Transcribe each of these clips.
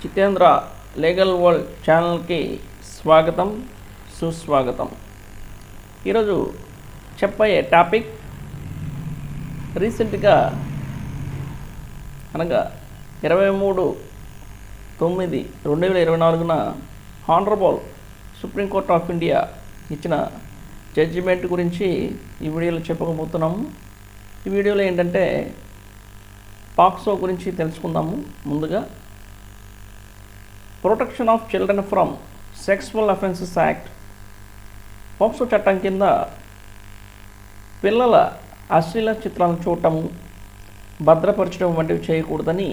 Jitendra legal world ఛానల్కి స్వాగతం సుస్వాగతం. ఈరోజు చెప్పబోయే టాపిక్ రీసెంట్గా అనగా 23/9/2024 హానరబుల్ సుప్రీంకోర్ట్ ఆఫ్ ఇండియా ఇచ్చిన జడ్జిమెంట్ గురించి ఈ వీడియోలో చెప్పబోతున్నాము. ఈ వీడియోలో ఏంటంటే పాక్సో గురించి తెలుసుకుందాము. ముందుగా protection of children from sexual offences act, POCSO చట్టం కింద పిల్లల అశ్లీల చిత్రాలను చూడటము, భద్రపరచడం వంటివి చేయకూడదని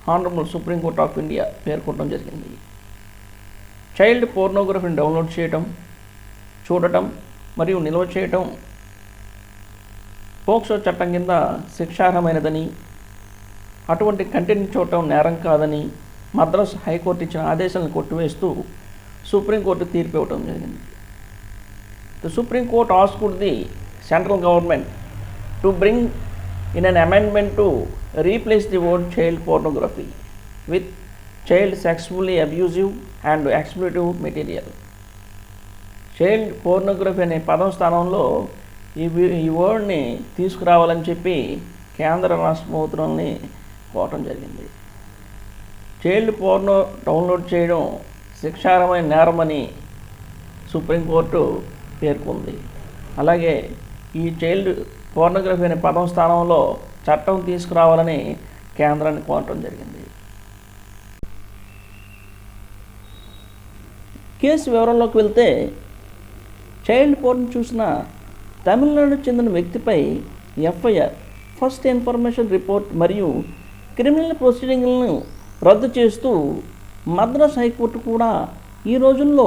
హానరబుల్ సుప్రీంకోర్ట్ ఆఫ్ ఇండియా పేర్కొనడం జరిగింది. చైల్డ్ పోర్నోగ్రఫీని డౌన్లోడ్ చేయటం, చూడటం మరియు నిల్వ చేయటం పోక్సో చట్టం కింద శిక్షార్హమైనదని, అటువంటి కంటెంట్ చూడటం నేరం కాదని మద్రాస్ హైకోర్టు ఇచ్చిన ఆదేశాలను కొట్టివేస్తూ సుప్రీంకోర్టు తీర్పు ఇవ్వడం జరిగింది. The supreme court asked the central government to bring in an amendment to replace the word child pornography with child sexually abusive and exploitative material. Child pornography అనే పదం స్థానంలో ఈ వర్డ్ని తీసుకురావాలని చెప్పి కేంద్ర రాష్ట్ర ప్రభుత్వాన్ని కోరటం జరిగింది. చైల్డ్ పోర్నో డౌన్లోడ్ చేయడం శిక్షార్హమైన నేరమని సుప్రీంకోర్టు పేర్కొంది. అలాగే ఈ చైల్డ్ పోర్నోగ్రఫీ అనే పదం స్థానంలో చట్టం తీసుకురావాలని కేంద్రాన్ని కోరటం జరిగింది. కేసు వివరంలోకి వెళ్తే, చైల్డ్ పోర్న్ చూసిన తమిళనాడుకు చెందిన వ్యక్తిపై ఎఫ్ఐఆర్, ఫస్ట్ ఇన్ఫర్మేషన్ రిపోర్ట్ మరియు క్రిమినల్ ప్రొసీడింగ్లను రద్దు చేస్తూ మద్రాస్ హైకోర్టు కూడా ఈ రోజుల్లో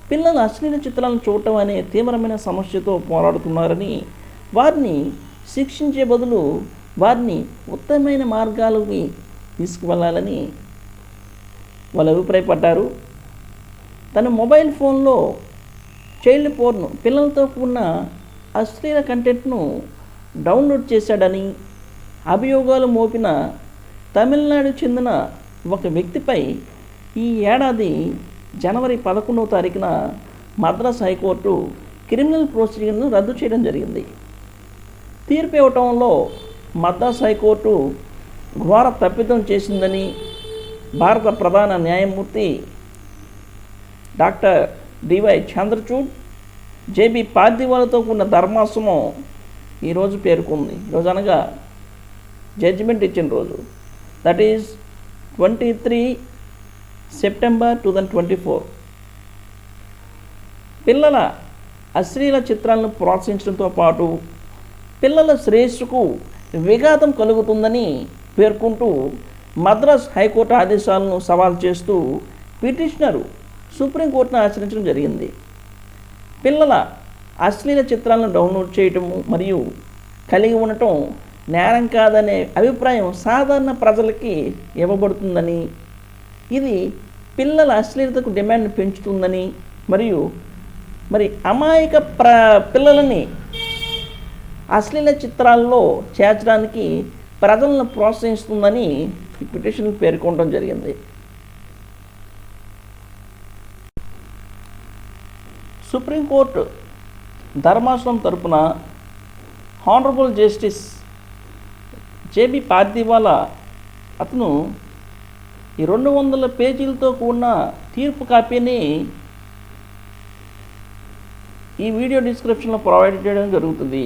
పిల్లల అశ్లీల చిత్రాలను చూడటం అనే తీవ్రమైన సమస్యతో పోరాడుతున్నారని, వారిని శిక్షించే బదులు వారిని ఉత్తమమైన మార్గాలకి తీసుకువెళ్ళాలని వాళ్ళు అభిప్రాయపడ్డారు. తన మొబైల్ ఫోన్లో చైల్డ్ పోర్న్, పిల్లలతో కూడిన అశ్లీల కంటెంట్ను డౌన్లోడ్ చేశాడని అభియోగాలు మోపిన తమిళనాడు చెందిన ఒక వ్యక్తిపై ఈ ఏడాది జనవరి 11వ తారీఖున మద్రాస్ హైకోర్టు క్రిమినల్ ప్రొసీడింగ్ను రద్దు చేయడం జరిగింది. తీర్పు ఇవ్వటంలో మద్రాస్ హైకోర్టు ఘోర తప్పిదం చేసిందని భారత ప్రధాన న్యాయమూర్తి డాక్టర్ డివై చంద్రచూడ్, జేబీ పార్దివాలతో కూడిన ధర్మాసనం ఈరోజు పేర్కొంది. ఈరోజు అనగా జడ్జిమెంట్ ఇచ్చిన రోజు, దట్ ఈజ్ 23 సెప్టెంబర్ 2024. పిల్లల అశ్లీల చిత్రాలను ప్రోత్సహించడంతో పాటు పిల్లల శ్రేయస్సుకు విఘాతం కలుగుతుందని పేర్కొంటూ మద్రాస్ హైకోర్టు ఆదేశాలను సవాల్ చేస్తూ పిటిషనరు సుప్రీంకోర్టును ఆశ్రయించడం జరిగింది. పిల్లల అశ్లీల చిత్రాలను డౌన్లోడ్ చేయటము మరియు కలిగి ఉండటం నేరం కాదనే అభిప్రాయం సాధారణ ప్రజలకి ఇవ్వబడుతుందని, ఇది పిల్లల అశ్లీలతకు డిమాండ్ పెంచుతుందని మరియు అమాయక పిల్లలని అశ్లీల చిత్రాల్లో చేర్చడానికి ప్రజలను ప్రోత్సహిస్తుందని ఈ పిటిషన్ పేర్కొనడం జరిగింది. సుప్రీంకోర్టు ధర్మాసనం తరపున హానరబుల్ జస్టిస్ జేబీ పార్దివాలా అతను ఈ 200 పేజీలతో కూడిన తీర్పు కాపీని ఈ వీడియో డిస్క్రిప్షన్లో ప్రొవైడ్ చేయడం జరుగుతుంది.